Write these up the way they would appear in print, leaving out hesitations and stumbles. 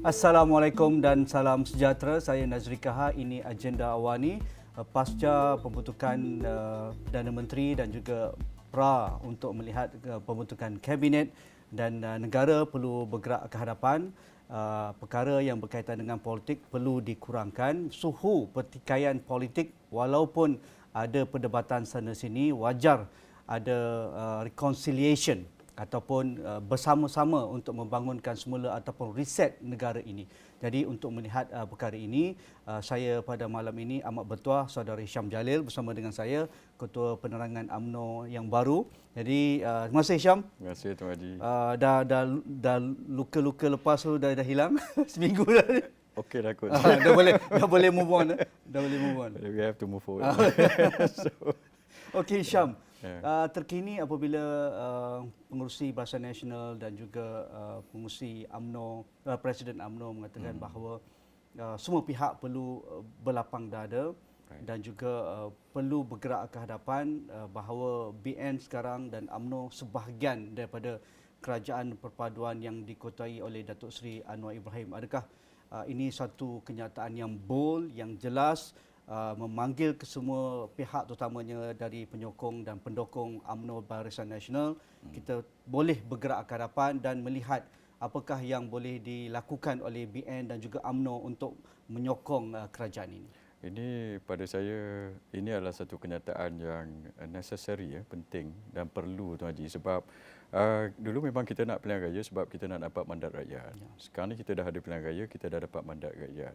Assalamualaikum dan salam sejahtera. Saya Nazri Kaha. Ini agenda awani pasca pembentukan Perdana Menteri dan juga PRA untuk melihat pembentukan kabinet dan negara perlu bergerak ke hadapan. Perkara yang berkaitan dengan politik perlu dikurangkan. Suhu pertikaian politik walaupun ada perdebatan sana sini, wajar ada reconciliation ataupun bersama-sama untuk membangunkan semula ataupun reset negara ini. Jadi untuk melihat perkara ini, saya pada malam ini amat bertuah Saudara Hisham Jalil bersama dengan saya, Ketua Penerangan UMNO yang baru. Jadi terima kasih Hisham. Terima kasih Tuan Haji. Dah luka-luka lepas tu dah hilang seminggu dah. Okey dah kot. Dah boleh move on. Dah boleh move on. We have to move forward. Okey Hisham. Terkini apabila pengerusi Barisan Nasional dan juga pengerusi UMNO, Presiden UMNO mengatakan bahawa semua pihak perlu berlapang dada dan juga perlu bergerak ke hadapan, bahawa BN sekarang dan UMNO sebahagian daripada kerajaan perpaduan yang dikuasai oleh Datuk Seri Anwar Ibrahim. Adakah ini satu kenyataan yang bold, yang jelas, memanggil ke semua pihak terutamanya dari penyokong dan pendukung UMNO Barisan Nasional, kita boleh bergerak ke hadapan dan melihat apakah yang boleh dilakukan oleh BN dan juga UMNO untuk menyokong kerajaan ini? Ini pada saya, ini adalah satu kenyataan yang necessary, penting dan perlu Tuan Haji, sebab dulu memang kita nak pilihan raya sebab kita nak dapat mandat rakyat. Sekarang ni kita dah ada pilihan raya, kita dah dapat mandat rakyat.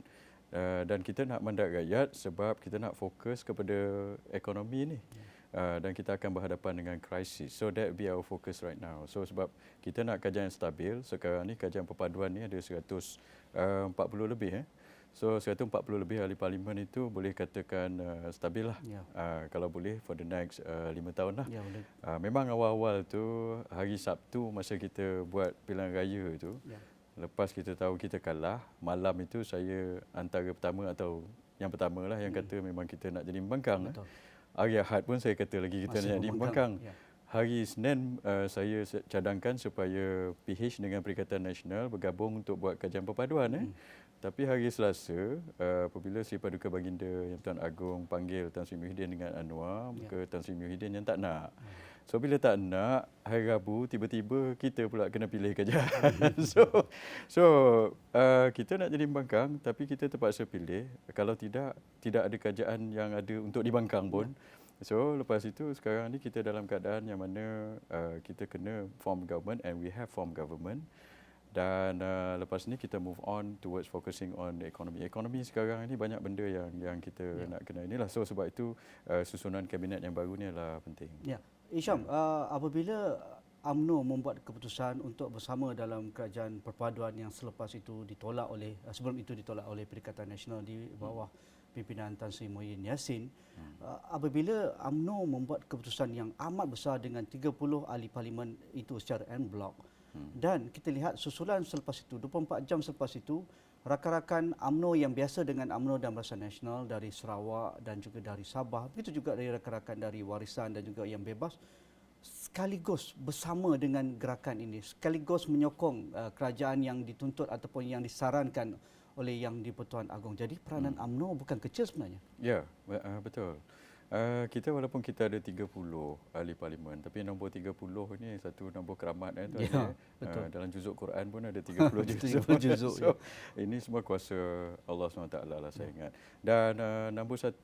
Dan kita nak mandat rakyat sebab kita nak fokus kepada ekonomi ni. Dan kita akan berhadapan dengan krisis. So that be our focus right now. So sebab kita nak kajian yang stabil, sekarang ni kajian perpaduan ni ada 140 lebih. So 140 lebih ahli parlimen itu boleh katakan stabil lah. Kalau boleh for the next 5 tahun lah. Memang awal-awal tu hari Sabtu masa kita buat pilihan raya tu, lepas kita tahu kita kalah, malam itu saya antara pertama atau yang pertama lah yang kata memang kita nak jadi pembangkang. Hari Ahad pun saya kata lagi kita nak jadi pembangkang. Hari Senin saya cadangkan supaya PH dengan Perikatan Nasional bergabung untuk buat kajian perpaduan. Tapi hari Selasa, apabila Seri Paduka Baginda Yang Tuan Agong panggil Tan Sri Muhyiddin dengan Anwar, muka Tan Sri Muhyiddin yang tak nak. So bila tak nak, hari Rabu tiba-tiba kita pula kena pilih kajian. So kita nak jadi pembangkang tapi kita terpaksa pilih. Kalau tidak ada kajian yang ada untuk dibangkang pun. So lepas itu sekarang ni kita dalam keadaan yang mana kita kena form government and we have form government. Dan lepas ni kita move on towards focusing on the economy. Ekonomi sekarang ni banyak benda yang kita nak kena inilah. So sebab itu susunan kabinet yang baru ni adalah penting. Hisham, apabila UMNO membuat keputusan untuk bersama dalam kerajaan perpaduan yang sebelum itu ditolak oleh Perikatan Nasional di bawah pimpinan Tan Sri Muhyiddin Yassin, apabila UMNO membuat keputusan yang amat besar dengan 30 ahli parlimen itu secara en bloc, dan kita lihat susulan selepas itu, 24 jam selepas itu, rakan-rakan UMNO yang biasa dengan UMNO dan Barisan Nasional dari Sarawak dan juga dari Sabah, begitu juga dari rakan-rakan dari Warisan dan juga yang bebas, sekaligus bersama dengan gerakan ini, sekaligus menyokong kerajaan yang dituntut ataupun yang disarankan oleh Yang di-Pertuan Agong. Jadi peranan UMNO bukan kecil sebenarnya. Ya, betul. Kita walaupun kita ada 30 ahli parlimen, tapi nombor 30 ini satu nombor keramat betul. Dalam juzuk Quran pun ada 30 juzuk. So, ini semua kuasa Allah SWT lah saya ingat. Dan nombor 1,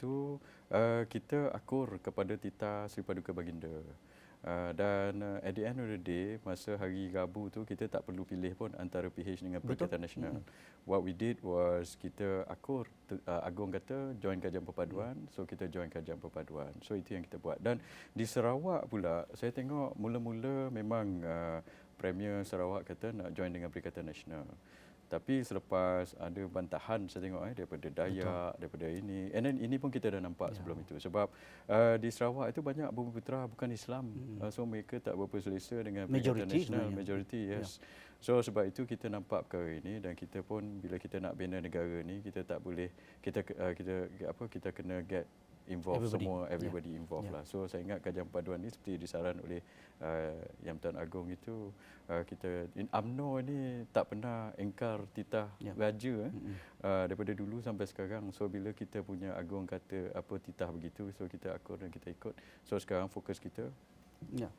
kita akur kepada titah Seri Paduka Baginda. Dan at the end of the day, masa hari Rabu tu kita tak perlu pilih pun antara PH dengan Perikatan Nasional. What we did was kita akur, Agong kata join kajian perpaduan, so kita join kajian perpaduan. So itu yang kita buat. Dan di Sarawak pula, saya tengok mula-mula memang Premier Sarawak kata nak join dengan Perikatan Nasional. Tapi selepas ada bantahan saya tengok daripada Dayak, daripada ini. And then ini pun kita dah nampak sebelum itu. Sebab di Sarawak itu banyak Bumiputera bukan Islam. So mereka tak berapa selesa dengan Perikatan Nasional. Majority, yes. So sebab itu kita nampak perkara ini dan kita pun bila kita nak bina negara ni kita tak boleh kita kena get involve semua, everybody Yeah. involved lah. So saya ingat kajian paduan ni seperti disaran oleh Yang Tuan Agong itu, kita UMNO ni tak pernah engkar titah raja daripada dulu sampai sekarang. So bila kita punya Agong kata apa titah begitu, so kita akur dan kita ikut. So sekarang fokus kita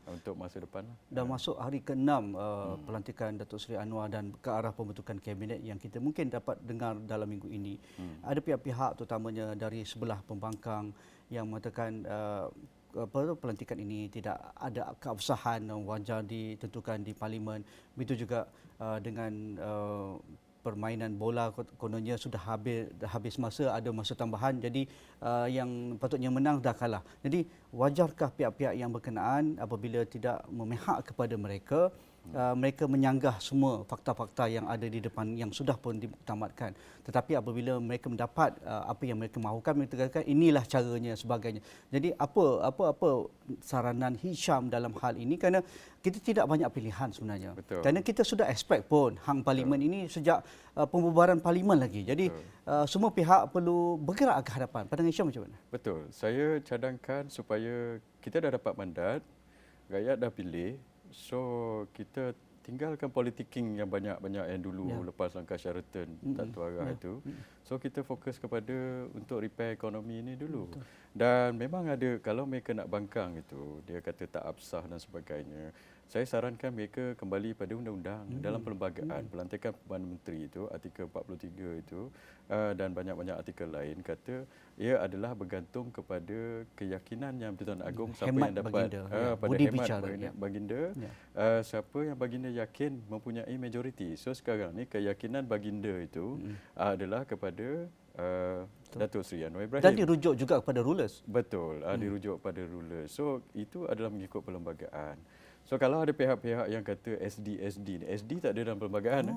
untuk masa depan. Dah masuk hari ke-6 pelantikan Datuk Seri Anwar dan ke arah pembentukan kabinet yang kita mungkin dapat dengar dalam minggu ini. Ada pihak-pihak terutamanya dari sebelah pembangkang yang mengatakan pelantikan ini tidak ada keabsahan, wajar ditentukan di parlimen. Begitu juga dengan permainan bola kononnya sudah habis masa, ada masa tambahan, jadi yang patutnya menang dah kalah. Jadi wajarkah pihak-pihak yang berkenaan apabila tidak memihak kepada mereka, mereka menyanggah semua fakta-fakta yang ada di depan yang sudah pun dimuktamadkan. Tetapi apabila mereka mendapat apa yang mereka mahukan, mereka katakan inilah caranya sebagainya. Jadi apa saranan Hisham dalam hal ini, kerana kita tidak banyak pilihan sebenarnya. Betul. Kerana kita sudah expect pun hang parlimen ini sejak pembubaran parlimen lagi. Jadi semua pihak perlu bergerak ke hadapan. Pandangan Hisham macam mana? Betul. Saya cadangkan supaya kita dah dapat mandat, rakyat dah pilih. So kita tinggalkan politicking yang banyak-banyak yang dulu lepas langkah Sheraton tak tuarah itu. So kita fokus kepada untuk repair ekonomi ini dulu. Dan memang ada, kalau mereka nak bangkang itu, dia kata tak absah dan sebagainya. Saya sarankan mereka kembali pada undang-undang dalam perlembagaan. Pelantikan Perdana Menteri itu, artikel 43 itu, dan banyak-banyak artikel lain kata ia adalah bergantung kepada keyakinan yang Tuan Agong siapa Hemat yang dapat baginda, pada budi hemat bicara, baginda, siapa yang baginda yakin mempunyai majoriti. So sekarang ni keyakinan baginda itu adalah kepada Datuk Seri Anwar Ibrahim. Dan dirujuk juga kepada rulers. Betul, dirujuk pada rulers. So itu adalah mengikut perlembagaan. So kalau ada pihak-pihak yang kata SD ni, SD tak ada dalam perlembagaan.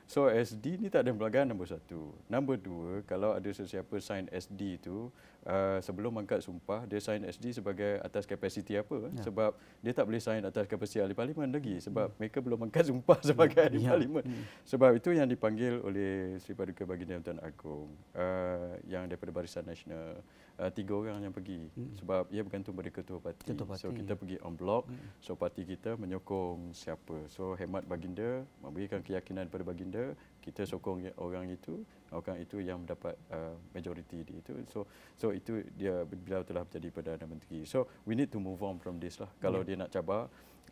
So SD ni tak ada perlembagaan, nombor satu. Nombor dua, kalau ada sesiapa sign SD itu, sebelum angkat sumpah, dia sign SD sebagai atas kapasiti apa. Sebab dia tak boleh sign atas kapasiti ahli parlimen lagi. Sebab mereka belum angkat sumpah sebagai ahli parlimen. Sebab itu yang dipanggil oleh Sri Paduka Baginda Tuan Agong, yang daripada Barisan Nasional. 3 orang yang pergi. Sebab ia bergantung pada ketua parti. So kita pergi en bloc. So parti kita menyokong siapa. So hemat baginda, memberikan keyakinan kepada baginda, kita sokong orang itu yang mendapat majoriti di itu. So itu dia beliau telah menjadi Perdana Menteri. So we need to move on from this lah. Kalau dia nak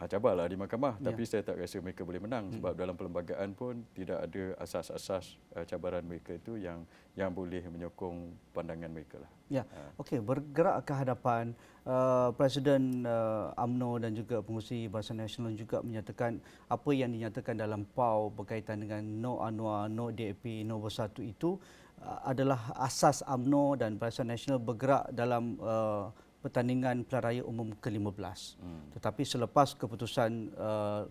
cabarlah di mahkamah, tapi saya tak rasa mereka boleh menang sebab dalam perlembagaan pun tidak ada asas-asas cabaran mereka itu yang boleh menyokong pandangan mereka lah. Ya, okey, bergerak ke hadapan Presiden UMNO dan juga pengurusi Barisan Nasional juga menyatakan apa yang dinyatakan dalam PAU berkaitan dengan No Anwar, No DAP, No Bersatu itu adalah asas UMNO dan Barisan Nasional bergerak dalam pertandingan pilihan raya umum ke-15. Tetapi selepas keputusan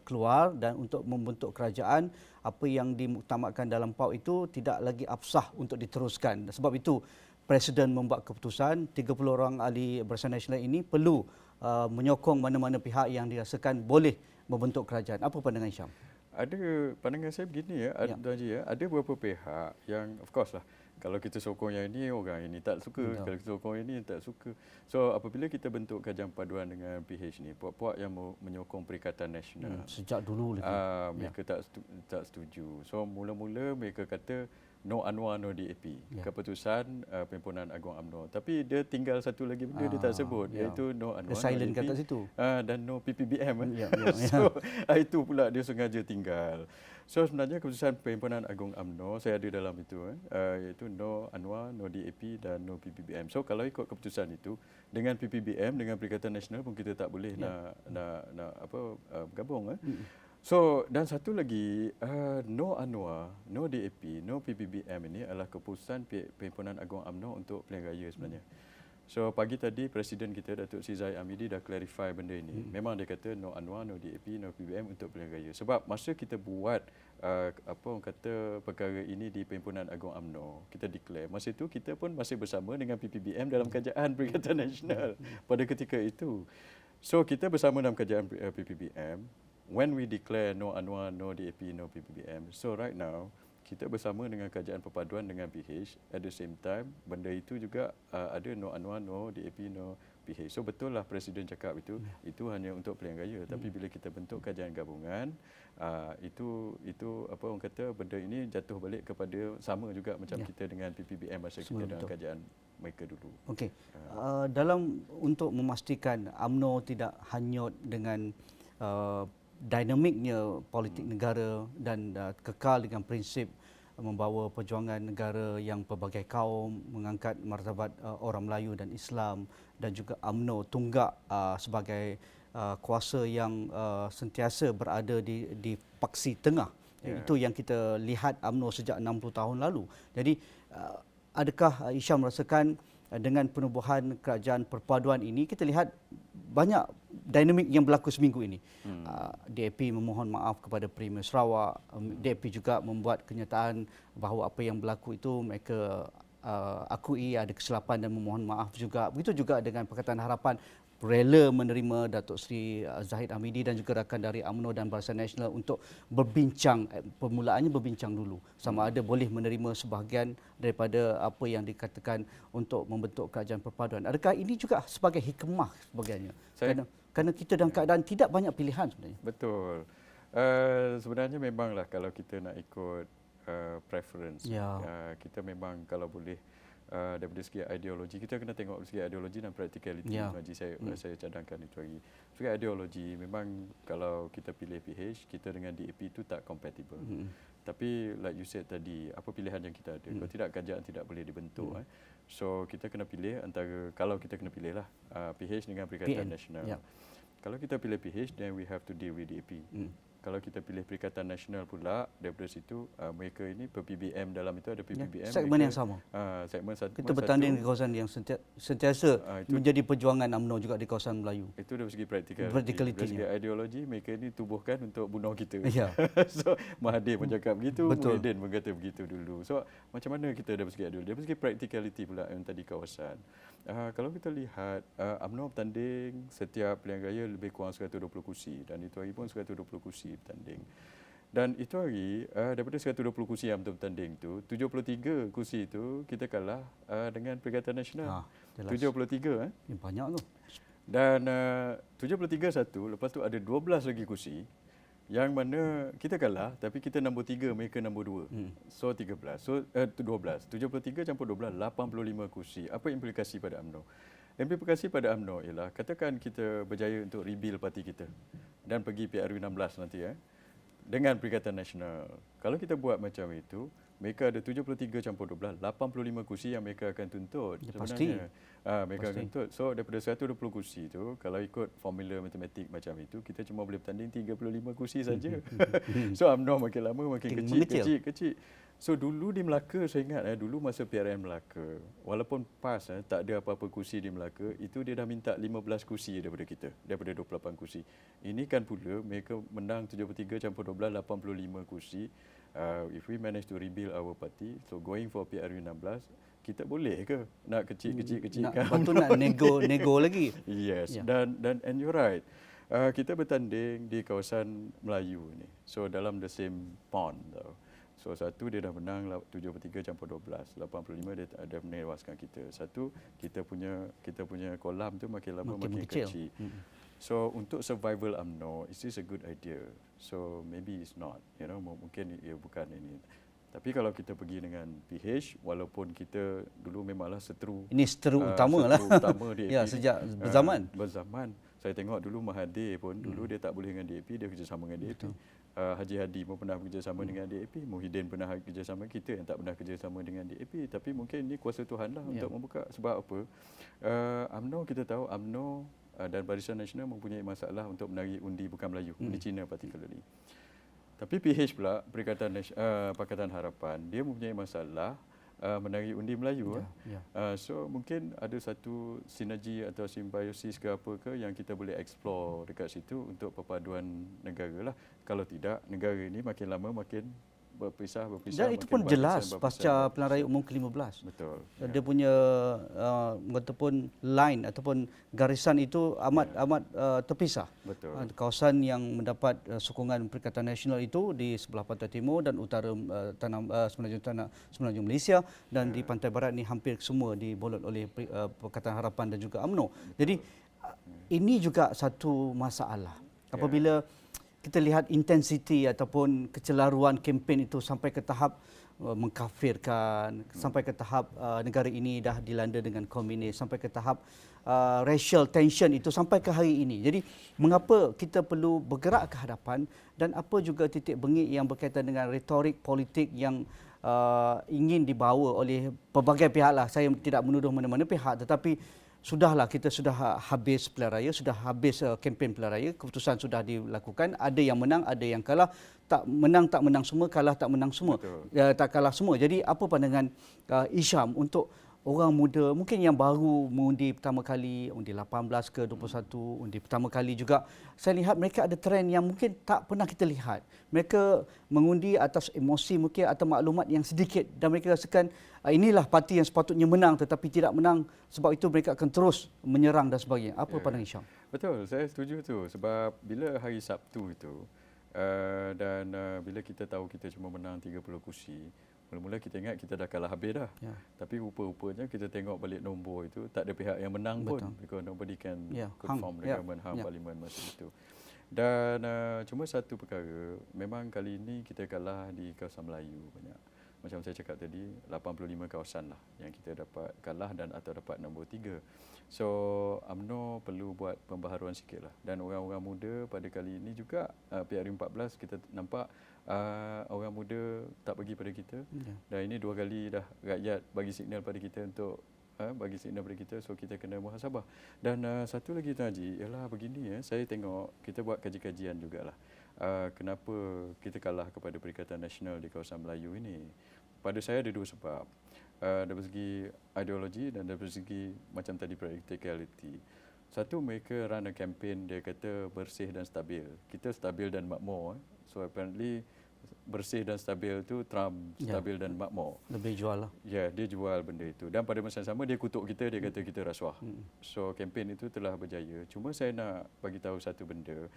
keluar dan untuk membentuk kerajaan, apa yang dimuktamadkan dalam PAU itu tidak lagi absah untuk diteruskan. Sebab itu Presiden membuat keputusan 30 orang ahli Barisan Nasional ini perlu menyokong mana-mana pihak yang dirasakan boleh membentuk kerajaan. Apa pandangan Hisham? Ada pandangan saya begini ada beberapa pihak yang of course lah, kalau kita sokong yang ini, orang ini tak suka. Kalau kita sokong ini, tak suka. So apabila kita bentuk kajian paduan dengan PH ni, puak-puak yang menyokong Perikatan Nasional, sejak dulu lagi, mereka tak setuju. So mula-mula mereka kata No Anwar, No DAP. Keputusan Perhimpunan Agung UMNO. Tapi dia tinggal satu lagi benda dia tak sebut, iaitu No Anwar, dia silent No DAP, kat situ. dan No PPBM. So itu pula dia sengaja tinggal. So sebenarnya keputusan Perhimpunan Agung UMNO saya ada dalam itu, iaitu No Anwar, No DAP dan No PPBM. So kalau ikut keputusan itu, dengan PPBM, dengan Perikatan Nasional pun kita tak boleh nak bergabung. So dan satu lagi, No Anwar, No DAP, No PPBM ini adalah keputusan Perhimpunan Agung UMNO untuk pilihan raya sebenarnya. So pagi tadi Presiden kita Datuk Seri Zahid Hamidi dah clarify benda ini. Memang dia kata No Anwar, No DAP, No PPBM untuk pilihan raya. Sebab masa kita buat perkara ini di Perhimpunan Agung UMNO, kita declare, masa itu kita pun masih bersama dengan PPBM dalam kajian Perikatan Nasional pada ketika itu. So kita bersama dalam kajian PPBM when we declare No Anwar, No DAP, No PPBM. So right now kita bersama dengan Kerajaan Perpaduan dengan PH, at the same time benda itu juga ada no Anwar, no DAP, no PH. So betul lah Presiden cakap itu hanya untuk pilihan raya. Tapi bila kita bentuk kerajaan gabungan, itu apa orang kata, benda ini jatuh balik kepada sama juga macam kita dengan PPBM masa kita dengan kerajaan mereka dulu. Okey. Dalam untuk memastikan UMNO tidak hanyut dengan dinamiknya politik negara dan kekal dengan prinsip membawa perjuangan negara yang pelbagai kaum, mengangkat martabat orang Melayu dan Islam, dan juga UMNO tunggak sebagai kuasa yang sentiasa berada di paksi tengah. Itu yang kita lihat UMNO sejak 60 tahun lalu. Jadi adakah Hisham merasakan dengan penubuhan kerajaan perpaduan ini, kita lihat banyak dinamik yang berlaku seminggu ini. DAP memohon maaf kepada Premier Sarawak. DAP juga membuat kenyataan bahawa apa yang berlaku itu mereka akui ada kesilapan dan memohon maaf juga. Begitu juga dengan Pakatan Harapan rela menerima Datuk Seri Zahid Hamidi dan juga rakan dari UMNO dan Barisan Nasional untuk berbincang. Permulaannya berbincang dulu sama ada boleh menerima sebahagian daripada apa yang dikatakan untuk membentuk kerajaan perpaduan. Adakah ini juga sebagai hikmah sebagainya? Kerana kita dalam keadaan tidak banyak pilihan sebenarnya. Betul. Sebenarnya memanglah kalau kita nak ikut preference, kita memang kalau boleh daripada segi ideologi, kita kena tengok dari segi ideologi dan practicality. Haji, saya cadangkan itu lagi. Segi ideologi, memang kalau kita pilih PH, kita dengan DAP itu tak compatible. Tapi like you said tadi, apa pilihan yang kita ada? Kalau tidak, kerajaan tidak boleh dibentuk. So kita kena pilih antara, kalau kita kena pilih lah PH dengan Perikatan Nasional. Kalau kita pilih PH, then we have to deal with DAP. Kalau kita pilih Perikatan Nasional pula, daripada situ mereka ini PPBM, dalam itu ada PPBM. Segmen yang sama. Segmen satu. Kita bertanding di kawasan yang sentiasa menjadi perjuangan UMNO juga di kawasan Melayu. Itu dari segi practicality. Dari segi ideologi, mereka ini tubuhkan untuk bunuh kita. So Mahathir pun cakap begitu, Muhyiddin pun kata begitu dulu. So macam mana kita dari segi ideologi? Dari segi practicality pula yang tadi kawasan. Kalau kita lihat, UMNO bertanding setiap pilihan raya lebih kurang 120 kursi, dan itu hari pun 120 kursi bertanding. Dan itu hari daripada 120 kursi yang bertanding itu, 73 kursi itu kita kalah dengan Perikatan Nasional. 73 banyak tu. Dan 73 satu, lepas tu ada 12 lagi kursi yang mana kita kalah tapi kita nombor 3, mereka nombor 2. So 13. So 12. 73 campur 12, 85 kursi. Apa implikasi pada UMNO? Implikasi pada UMNO ialah katakan kita berjaya untuk rebuild parti kita dan pergi PRU 16 nanti dengan Perikatan Nasional. Kalau kita buat macam itu, mereka ada 73 campur 12, 85 kursi yang mereka akan tuntut sebenarnya. Mereka akan tuntut. So daripada 120 kursi itu, kalau ikut formula matematik macam itu, kita cuma boleh bertanding 35 kursi saja. So UMNO makin lama makin kecil. So dulu di Melaka, saya ingat dulu masa PRN Melaka, walaupun PAS tak ada apa-apa kursi di Melaka, itu dia dah minta 15 kursi daripada kita, daripada 28 kursi. Ini kan pula mereka menang 73 campur 12, 85 kursi. If we manage to rebuild our party, so going for PRU 16, kita boleh ke nak kecil-kecil kan? Betul, nak nego lagi. Yes, dan and you're right. Kita bertanding di kawasan Melayu ni. So dalam the same pond tau. So satu dia dah menang 73 campur 12, 85 dia ada menewaskan kita. Satu kita punya kolam tu makin lama makin kecil. So untuk survival UMNO, is this a good idea? So maybe it's not, mungkin ia bukan ini. Tapi kalau kita pergi dengan PH, walaupun kita dulu memanglah seteru. Ini seteru utama lah. Dia sejak berzaman. Berzaman. Saya tengok dulu Mahathir pun, dulu dia tak boleh dengan DAP, dia kerjasama dengan DAP. Haji Hadi pun pernah kerjasama dengan DAP. Muhyiddin pernah kerjasama, kita yang tak pernah kerjasama dengan DAP. Tapi mungkin ini kuasa Tuhan lah untuk membuka. Sebab apa? UMNO, kita tahu UMNO dan Barisan Nasional mempunyai masalah untuk menarik undi bukan Melayu, undi Cina particularly. Tapi PH pula, Pakatan Harapan, dia mempunyai masalah menarik undi Melayu. So mungkin ada satu sinergi atau simbiosis ke apa ke yang kita boleh explore dekat situ untuk perpaduan negara lah. Kalau tidak, negara ini makin lama makin berpisah Dan itu pun jelas pasca pilihan raya umum ke-15. Betul. Dia punya ataupun line ataupun garisan itu amat terpisah. Betul. Kawasan yang mendapat sokongan Perikatan Nasional itu di sebelah pantai timur dan utara semenanjung Malaysia, dan di pantai barat ni hampir semua dibolot oleh Pakatan Harapan dan juga UMNO. Jadi ini juga satu masalah. Apabila kita lihat intensiti ataupun kecelaruan kempen itu sampai ke tahap mengkafirkan, sampai ke tahap negara ini dah dilanda dengan komunis, sampai ke tahap racial tension itu sampai ke hari ini. Jadi mengapa kita perlu bergerak ke hadapan, dan apa juga titik bengik yang berkaitan dengan retorik politik yang ingin dibawa oleh pelbagai pihak lah. Saya tidak menuduh mana-mana pihak, tetapi sudahlah, kita sudah habis pilihan raya, sudah habis kempen pilihan raya, keputusan sudah dilakukan, ada yang menang, ada yang kalah, tak menang semua, kalah tak menang semua, tak kalah semua. Jadi apa pandangan Isham untuk orang muda mungkin yang baru mengundi pertama kali, undi 18 ke 21, undi pertama kali juga, saya lihat mereka ada trend yang mungkin tak pernah kita lihat. Mereka mengundi atas emosi mungkin atau maklumat yang sedikit, dan mereka rasakan inilah parti yang sepatutnya menang, tetapi tidak menang, sebab itu mereka akan terus menyerang dan sebagainya. Apa pandangan Isham? Betul, saya setuju tu, sebab bila hari Sabtu itu dan bila kita tahu kita cuma menang 30 kursi, mula-mula kita ingat kita dah kalah habis dah. Tapi rupa-rupanya kita tengok balik nombor itu, tak ada pihak yang menang pun, because nobody can conform the government, hang parlimen masa itu. Dan cuma satu perkara, memang kali ini kita kalah di kawasan Melayu banyak. Macam saya cakap tadi, 85 kawasan lah yang kita dapat kalah dan atau dapat nombor 3. So UMNO perlu buat pembaharuan sikit lah. Dan orang-orang muda pada kali ini juga PRU14 kita nampak orang muda tak bagi pada kita. Dan ini 2 kali dah rakyat bagi signal pada kita untuk bagi signal pada kita, so kita kena muhasabah. Dan satu lagi Tuan Haji, ialah begini saya tengok kita buat kaji-kajian jugalah. Kenapa kita kalah kepada Perikatan Nasional di kawasan Melayu ini? Pada saya ada 2 sebab. Dari segi ideologi dan dari segi macam tadi practicality. Satu, mereka run a campaign, dia kata bersih dan stabil. Kita stabil dan makmur. So apparently bersih dan stabil tu Trump stabil dan makmur. Lebih jual lah. Ya, dia jual benda itu. Dan pada masa yang sama dia kutuk kita, dia kata kita rasuah. So kempen itu telah berjaya. Cuma saya nak bagi tahu satu benda.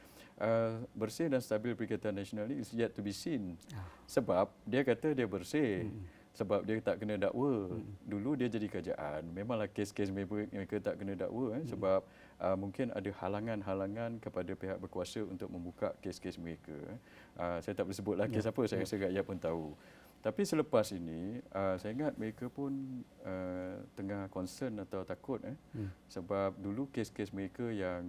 Bersih dan stabil Perikatan Nasional ni is yet to be seen. Sebab dia kata dia bersih. Sebab dia tak kena dakwa. Dulu dia jadi kerajaan, memanglah kes-kes mereka tak kena dakwa sebab mungkin ada halangan-halangan kepada pihak berkuasa untuk membuka kes-kes mereka. Saya tak boleh sebutlah kes apa, saya rasa rakyat pun tahu. Tapi selepas ini, saya ingat mereka pun tengah concern atau takut sebab dulu kes-kes mereka yang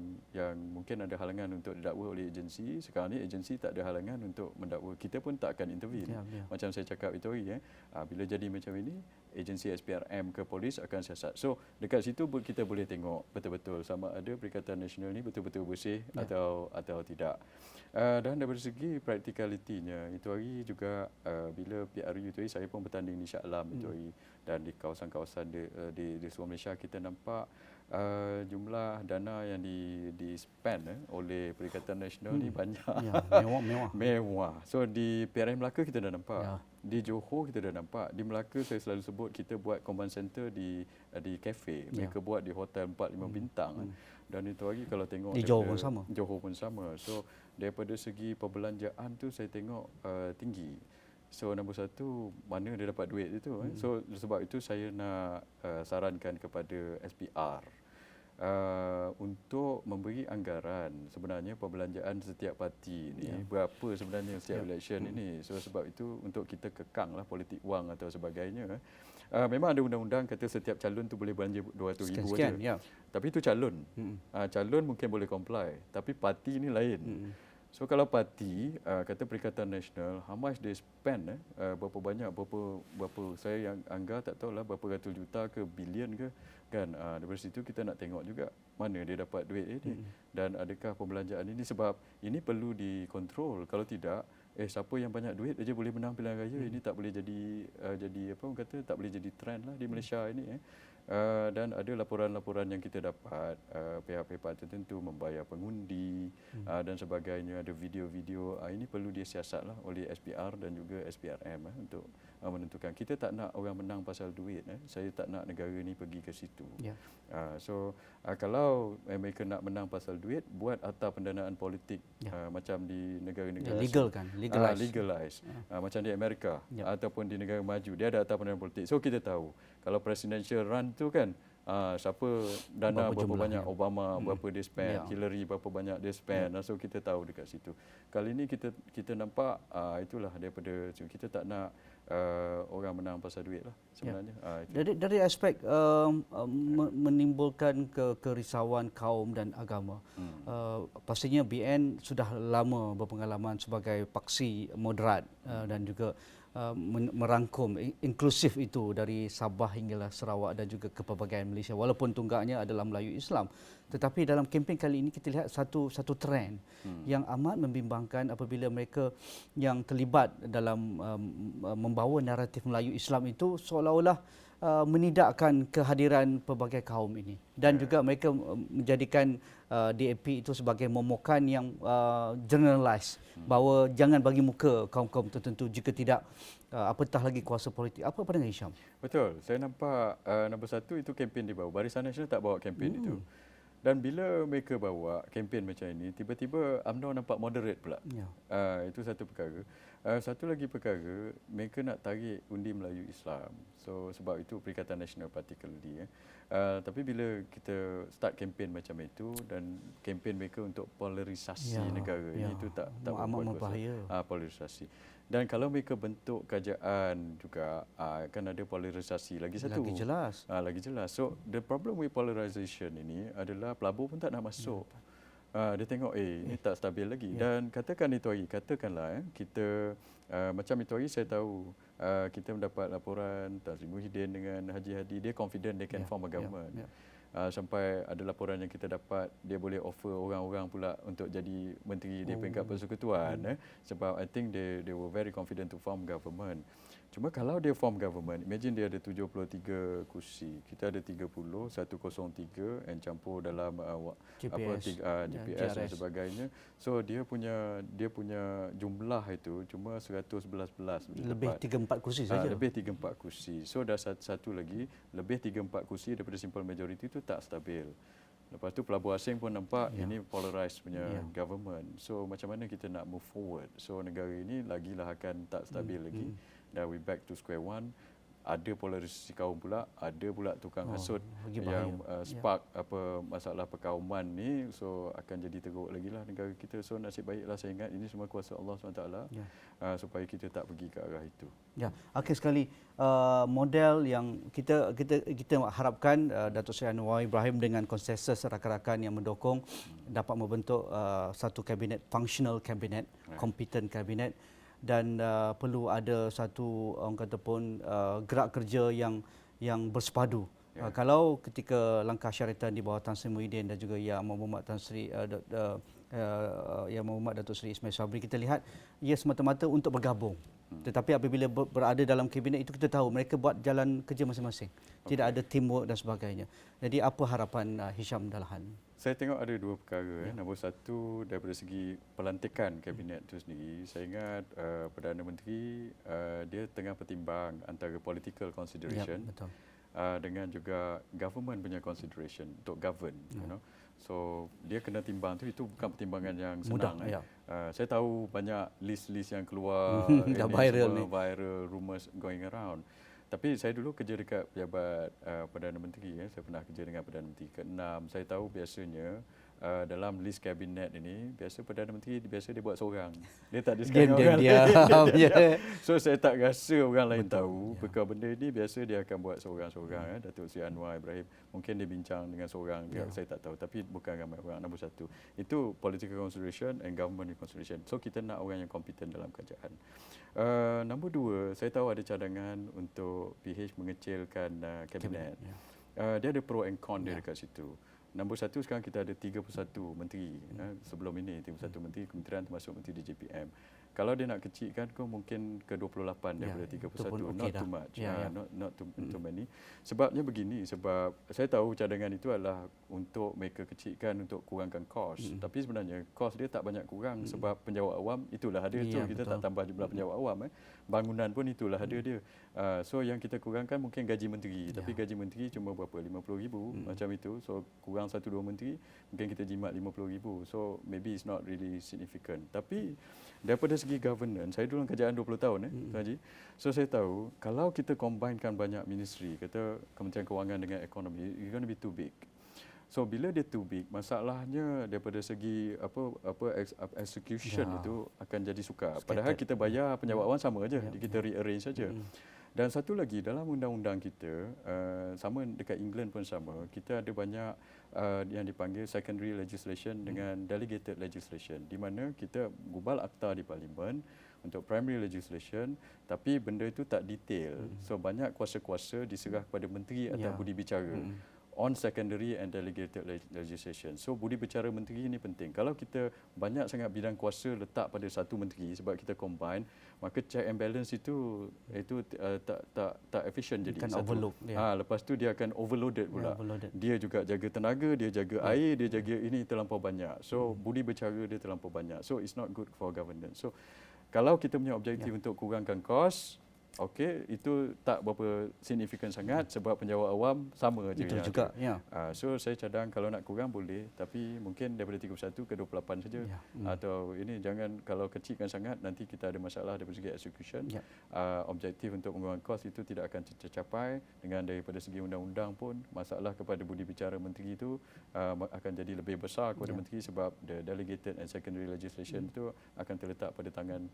mungkin ada halangan untuk didakwa oleh agensi, sekarang ni agensi tak ada halangan untuk mendakwa. Kita pun tak akan intervene. Macam saya cakap itu hari, bila jadi macam ini, agensi SPRM ke polis akan siasat. So dekat situ kita boleh tengok betul-betul sama ada Perikatan Nasional ni betul-betul bersih atau tidak. Dan dari segi practicality-nya, itu hari juga bila PRU itu hari, saya pun bertanding di Shah Alam itu hari, dan di kawasan-kawasan di seluruh Malaysia kita nampak jumlah dana yang di spend oleh Perikatan Nasional ni banyak. Mewah. So di PRM Melaka kita dah nampak. Di Johor kita dah nampak. Di Melaka saya selalu sebut kita buat command center di kafe. Mereka buat di hotel 4-5 bintang. Dan itu hari kalau tengok di Johor pun sama. Johor pun sama. So daripada segi perbelanjaan tu saya tengok tinggi. So nombor 1, mana dia dapat duit itu. So sebab itu saya nak sarankan kepada SPR untuk memberi anggaran sebenarnya perbelanjaan setiap parti ni berapa sebenarnya setiap election ini. So sebab itu untuk kita kekanglah politik wang atau sebagainya. Memang ada undang-undang kata setiap calon tu boleh belanja 200,000 saja. Tapi itu calon. Calon mungkin boleh comply, tapi parti ni lain. So kalau parti kata Perikatan Nasional, how much they spend, berapa banyak, berapa saya yang anggar tak tahulah berapa ratus juta ke bilion ke kan. Dari situ kita nak tengok juga mana dia dapat duit ini dan adakah pembelanjaan ini, sebab ini perlu dikontrol. Kalau tidak siapa yang banyak duit aja boleh menang pilihan raya, ini tak boleh jadi apa orang kata, tak boleh jadi trend lah di Malaysia ini. Dan ada laporan-laporan yang kita dapat pihak-pihak tertentu membayar pengundi dan sebagainya, ada video-video. Ini perlu disiasat lah oleh SPR dan juga SPRM untuk menentukan. Kita tak nak orang menang pasal duit. Saya tak nak negara ni pergi ke situ. Ya. So kalau mereka nak menang pasal duit, buat akta pendanaan politik macam di negara-negara legal kan, legalize. Macam di Amerika ataupun di negara maju, dia ada akta pendanaan politik. So kita tahu kalau presidential run tu kan, siapa dana berapa banyak, Obama berapa dia spend, Hillary berapa banyak dia spend. So kita tahu dekat situ. Kali ni kita nampak itulah daripada kita tak nak orang menang pasal duit lah sebenarnya. Dari aspek menimbulkan kerisauan kaum dan agama, pastinya BN sudah lama berpengalaman sebagai paksi moderat dan juga merangkum inklusif itu dari Sabah hinggalah Sarawak dan juga kepelbagaian Malaysia, walaupun tunggaknya adalah Melayu Islam. Tetapi dalam kempen kali ini kita lihat satu trend yang amat membimbangkan apabila mereka yang terlibat dalam membawa naratif Melayu Islam itu seolah-olah menidakkan kehadiran pelbagai kaum ini, dan juga mereka menjadikan DAP itu sebagai momokan yang generalize, bahawa jangan bagi muka kaum-kaum tertentu jika tidak apatah lagi kuasa politik. Apa pandangan Hisham? Betul, saya nampak nombor satu itu kempen dibawa. Barisan Nasional tak bawa kempen itu. Dan bila mereka bawa kempen macam ini, tiba-tiba UMNO nampak moderate pula. Itu satu perkara. Satu lagi perkara, mereka nak tarik undi Melayu Islam. So sebab itu Perikatan Nasional particularly. Tapi bila kita start kempen macam itu dan kempen mereka untuk polarisasi negara ini, itu tak amat berbahaya. Polarisasi. Dan kalau mereka bentuk kerajaan juga, akan ada polarisasi lagi satu. Lagi jelas. Lagi jelas. So the problem with polarization ini adalah pelabur pun tak nak masuk. Dia tengok ini tak stabil lagi. Dan katakan itu hari, katakanlah kita macam itu hari saya tahu kita mendapat laporan Tan Sri Muhyiddin dengan Haji Hadi, dia confident they can form a government. Sampai ada laporan yang kita dapat, dia boleh offer orang-orang pula untuk jadi menteri di peringkat persekutuan. Sebab I think they were very confident to form government. Cuma kalau dia form government, imagine dia ada 73 kursi. Kita ada 30, 103 and campur dalam GPS dan sebagainya. So dia punya jumlah itu cuma 111. Lebih 3-4 kursi saja. Lebih 3-4 kursi. So dah satu lagi, lebih 3-4 kursi daripada simple majority itu tak stabil. Lepas tu pelabur asing pun nampak ini polarized punya government. So macam mana kita nak move forward? So negara ini lagilah akan tak stabil lagi. Dan we back to square one. Ada polarisasi kaum pula, ada pula tukang hasut yang spark masalah perkauman ni. So akan jadi teruk lagi lah negara kita. So nasib baiklah saya ingat ini semua kuasa Allah SWT supaya kita tak pergi ke arah itu. Akhir sekali, model yang kita harapkan Datuk Seri Anwar Ibrahim dengan konsensus rakan-rakan yang mendukung dapat membentuk satu kabinet, functional kabinet, competent kabinet, dan perlu ada satu orang kata pun gerak kerja yang bersepadu. Kalau ketika langkah syariatan di bawah Tan Sri Muhyiddin dan juga Yang Muhammad Datuk Seri Ismail Sabri, kita lihat ia semata-mata untuk bergabung. Tetapi apabila berada dalam kabinet itu, kita tahu mereka buat jalan kerja masing-masing. Tidak ada teamwork dan sebagainya. Jadi apa harapan Hisham Dalahan? Saya tengok ada dua perkara. Nombor satu, daripada segi pelantikan kabinet itu sendiri, saya ingat Perdana Menteri dia tengah pertimbang antara political consideration dengan juga government punya consideration untuk govern. So dia kena timbang tu, itu bukan pertimbangan yang senang. Saya tahu banyak list-list yang keluar, viral rumours going around. Tapi saya dulu kerja dekat pejabat Perdana Menteri. Saya pernah kerja dengan Perdana Menteri ke-6. Saya tahu biasanya dalam list kabinet ini, biasa Perdana Menteri dia buat seorang. Dia tak discuss orang lain. So saya tak rasa orang lain tahu. Perkara benda ini biasa dia akan buat seorang-seorang. Datuk Seri Anwar Ibrahim mungkin dia bincang dengan seorang, saya tak tahu. Tapi bukan ramai orang. Nombor satu, itu political consideration and government consideration. So kita nak orang yang kompeten dalam kerajaan. Nombor dua, saya tahu ada cadangan untuk PH mengecilkan kabinet. Dia ada pro and con dia dekat situ. Nombor satu, sekarang kita ada 31 menteri. Sebelum ini 31 menteri kementerian termasuk menteri DJPM. Kalau dia nak kecilkan kau mungkin ke 28 daripada 31, not too much. Not too many. Sebabnya begini, sebab saya tahu cadangan itu adalah untuk mereka kecilkan untuk kurangkan kos. Tapi sebenarnya kos dia tak banyak kurang sebab penjawat awam itulah ada tu. Kita tak tambah jumlah penjawat awam. Bangunan pun itulah ada dia. So yang kita kurangkan mungkin gaji menteri. Tapi gaji menteri cuma berapa? 50,000 macam itu. So kurang 1-2 menteri mungkin kita jimat 50,000. So maybe it's not really significant. Tapi daripada segi governance, saya dulu kerjaan 20 tahun Tuan Haji. So saya tahu kalau kita combinekan banyak ministry, kata Kementerian Kewangan dengan ekonomi, it's going to be too big. So bila dia too big, masalahnya daripada segi execution itu akan jadi sukar. Padahal kita bayar penjawat awam sama aja, kita rearrange saja. Dan satu lagi dalam undang-undang kita, sama dekat England pun sama, kita ada banyak yang dipanggil secondary legislation dengan delegated legislation, di mana kita gubal akta di parlimen untuk primary legislation, tapi benda itu tak detail. So banyak kuasa-kuasa diserah kepada menteri atau budi bicara on secondary and delegated legislation. So budi bicara menteri ini penting. Kalau kita banyak sangat bidang kuasa letak pada satu menteri sebab kita combine, maka check and balance itu tak efisien jadi kan satu. Overload, lepas tu dia akan overloaded pula. Dia juga jaga tenaga, dia jaga air, dia jaga ini terlampau banyak. So budi bicara dia terlampau banyak. So it's not good for governance. So kalau kita punya objektif untuk kurangkan kos, okey, itu tak berapa signifikan sangat sebab penjawat awam sama aja. Itu juga, so saya cadang kalau nak kurang boleh, tapi mungkin daripada 31 ke 28 saja. Atau ini jangan, kalau kecilkan sangat nanti kita ada masalah dari segi execution. Objektif untuk mengurangkan kos itu tidak akan tercapai. Dengan daripada segi undang-undang pun masalah kepada budi bicara menteri itu akan jadi lebih besar kepada menteri sebab the delegated and secondary legislation itu akan terletak pada tangan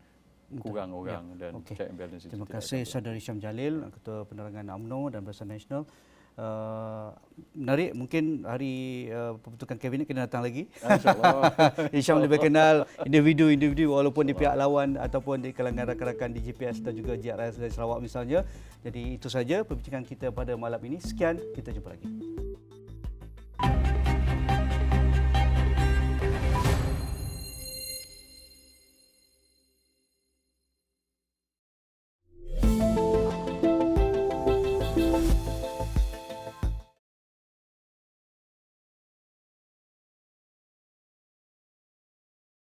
kurang orang dan check and balance. Terima kasih Saudara Hisham Jalil, Ketua Penerangan UMNO dan Barisan Nasional. Menarik, mungkin hari pembentukan kabinet kena datang lagi. InsyaAllah. Hisham lebih kenal individu-individu walaupun di pihak lawan ataupun di kalangan rakan-rakan di GPS dan juga JRS dari Sarawak misalnya. Jadi itu saja perbincangan kita pada malam ini. Sekian, kita jumpa lagi.